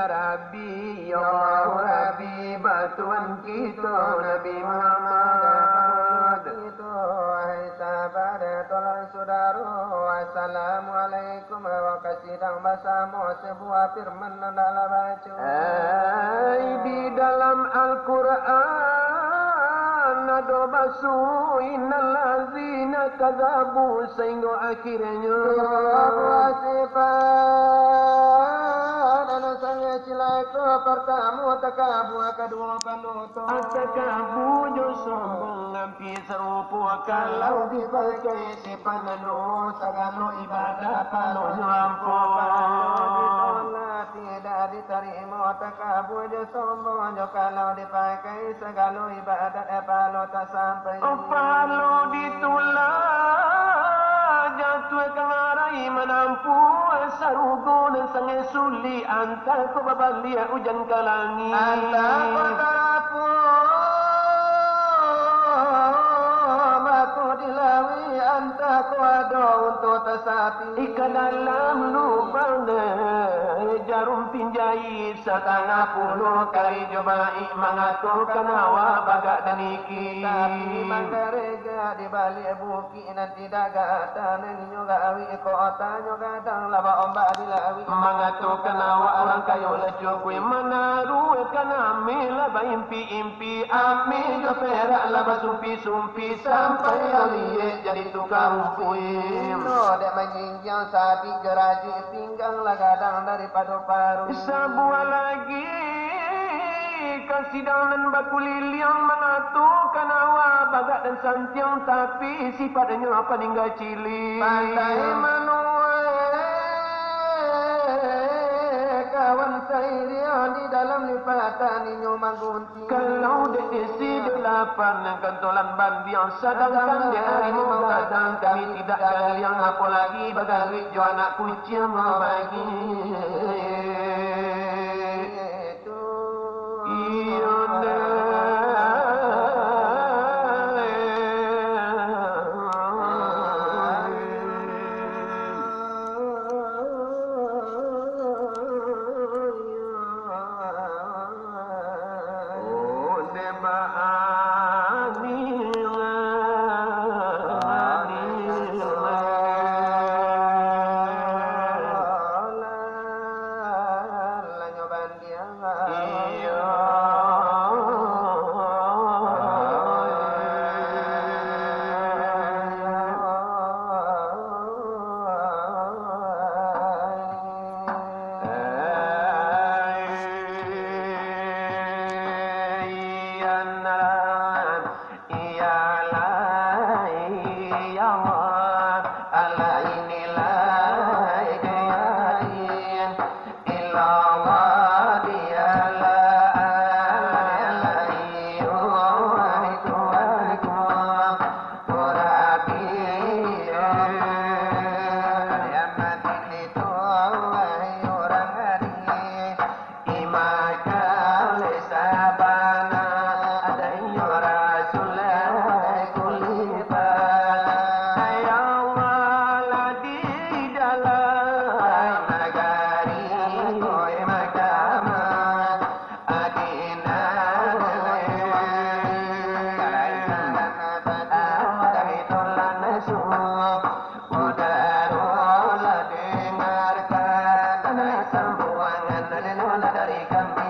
Rabbi, Ya Rabbi, bantuan kita Nabi Muhammad. Wahai sahabat, tolong saudara, Assalamualaikum. Waktu sedang bersama sebuah firman dalam baca. Di dalam Al-Quran ada basu innal ladzina kadzabu sehingga akhirnya pertama takabu kedua penutup takabu jo sombong ngampi serupa kalau dipakai sipanano sagalo ibadah pano ampun tidak diterima takabu jo sombong jo kalau dipakai segalo ibadah pano tak sampai pano ditolak jatuh kengarai menampu sarugo dan sangai suli antar ko babalia hujan kalangi antar ko tarapu matu dilawi antar ko ada untuk tersapi ikan dalam lubang jarum pinjai setengah puluh kali cobai mengaturkan hawa bagak dan iki tapi manggarega di balik bukit nanti daga dan nyoga awi kota nyoga dang laba ombak dilawi mengaturkan hawa orang kayu lecukui menaruh kan amil laba impi-impi amil jo perak laba sumpi-sumpi sampai aliye jadi tukang rumpui no dek menjinjang sapi geraji pinggang lagadang daripada paru sebuah lagi kasidang dan batu liliang mengaturkan hawa bagak dan santiang tapi sifatnya apa ninggal cili pantai kawan saya di dalam lipatan inyo manggunti kalau desi delapan kentolan bandiang sedangkan dia harimau kadang kami tidak galiang apalagi bagai jo anak kucing bagi ialah ya Allah ala inilah keyakin ilallah dialah alayu aku Rabi kiamat itu orang hari imakal sabana ada Rasulullah kuliba ya Allah di dalam negari koi makama adina tolan nasu udarola dengarkan sambuangan lenola dari kami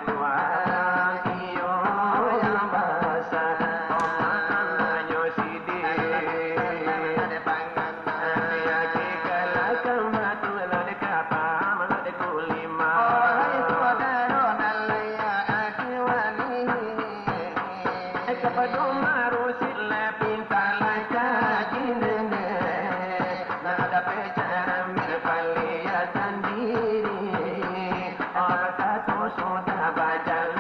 tuan iyo yang basah omanyo sidi ya kikalakan batulah dekapa malah dekulima kepada marusil pintalah kajinene nada pecahan mirpalia sendiri orang satu sudah baca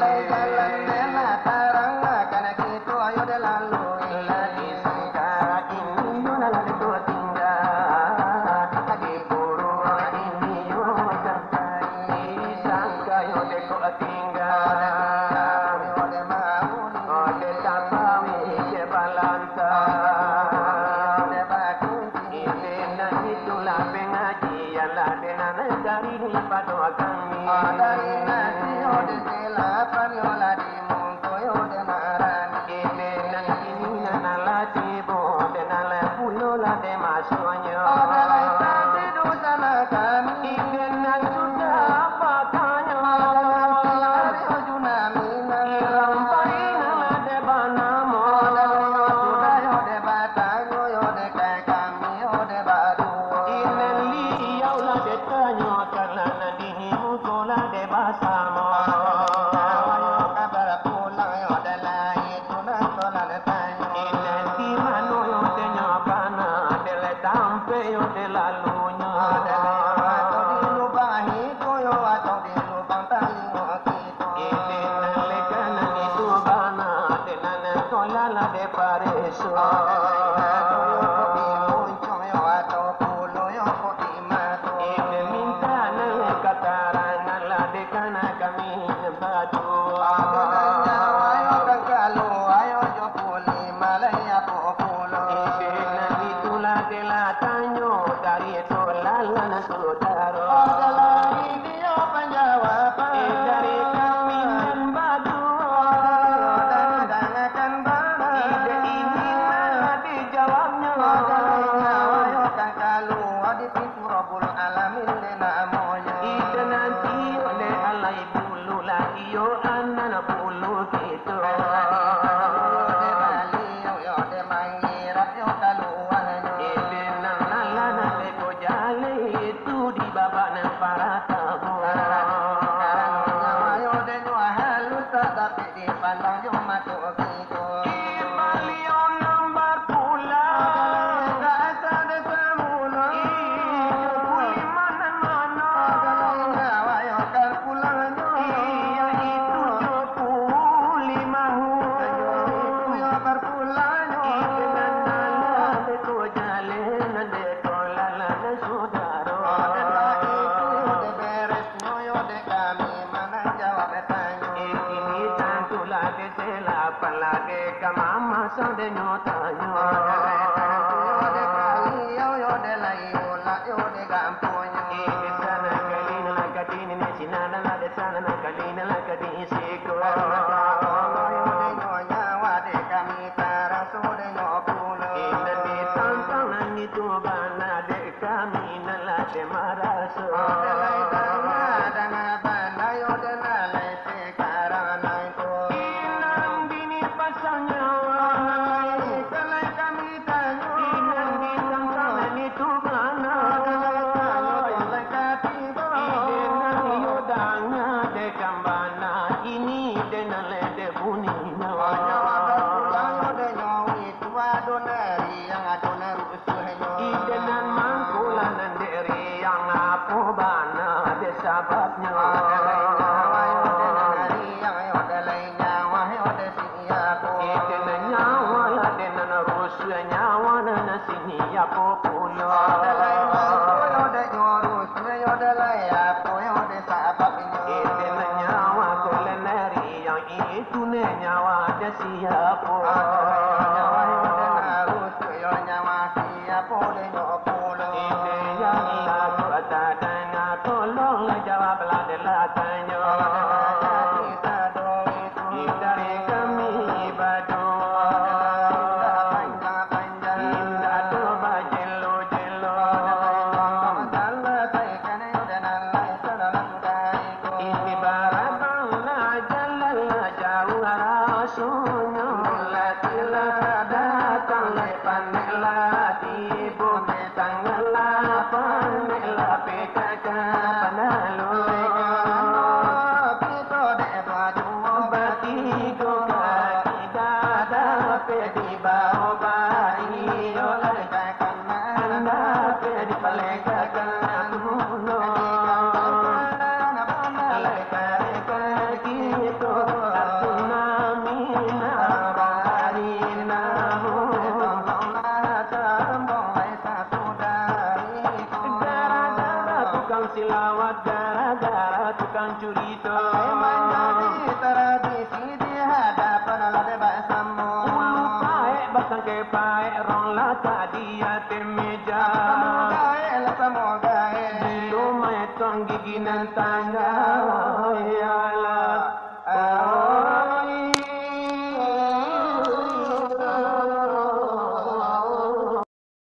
Dalai jalan nela tarang karena kita ayo dah lalu lagi sekarang ini yo lalu tu tinggal lagi buru ini yo sampai sangka yo deko tinggal yo de mau oh de tapawi je balanta de batu ini nanti itulah pengaji ala de nana dari padu kami dari nanti yo de selapan yo la di mungko yo de marani ini nanti nana la tibo de nana pulo la de masonyo dalai tadi dosa kami ini nanti sudah apa tanya dalai junami ilang paina la de banamo dalai sudah yo de batanyo yo de kami yo de badu ini liau la de tanyo karena nanti mungko la de basamo yo kabar pulang yo dalai tunan tola de tanyo ini di mano yo de nyapana de le tampe yo de lalunya dalai atau di lubang hito yo atau di lubang tali yo kito ini le kana ni tu bana de nana tola la de pareso atau yo kopi muncung yo atau pulo yo kopi mato ini minta nang kataran la de kana kami batu nyawa yo kang kalu ayo yo puli malaya populo ini nanti tula de la tanyo dari tola la sudaro dalai dia penjawaban dari kami dan batu dan bana ide ini mana dijawabnya dalai nyawa yo kang kalu di pintu Rabbul Alamin de namonya ide nanti oleh alai bulu lagi yo anak bulu gitu de bali yo de mangira yo kaluannya ide nana de kojale itu di babak nan para tamu sekarang nyawa yo de nyawa halus tapi di pandang yo matu gitu bali yo nambar pula rasa de semula puli mana nyawa yo kan pulangnya iya itu yo puli mahu itu yo berpulangnya ide nana de kojale nan de tolala na sudaro itu yo de beres yo de kami mana jawab tanya ini tantula de selapan lagi kamama sande nyotanyo yo de kali yo de lai ola yo de gamponyo ini sana kalina la katini ne sinana la de sana na kalina la katini siko yo de nyonya wa de kami taraso de nyopulo ini di tantang nani tu bana de kami na la de maraso dalai danga bana yo de na le sekarang nai ko inang bini pasangnya dalai kami tanyo inang di tantang nani tu bana dalai katibo ide nani yo danga de kambana ini de na le de bunina nyawa berpulang yo de nyawi tua donari yang adona rusuhnya ide nan mangkulanan deri yang apa bana de sababnya dalai nyawa yo de nari yang yo dalai nyawa yo de siapa ide nyawa la de nan rusuh nyawa nan sini apa pulo dalai yo de nyorus yo dalai apa yo de sababnya ide nyawa kulenari yang itu nyawa de siapa nyawa yo de narus yo nyawa siapa de nyopulo ide yang lagu atadana tolong jawab la de la tanyo kita do itu dari kami badu panjang indah do bajelo jelo dalla sai kana yo de nalla sadala sudai ko ini barabang la jalala jauh rasulnya la tila datang lepan la tibu tangala panela pekaka panalu pito de baju bati ko kaki dada pedi bao bai yo la kana pedi paleka kana tuno la kaki to ke pae rong la dia temeja. Semoga Belum mai tong gigi nan tangga. Ya Allah.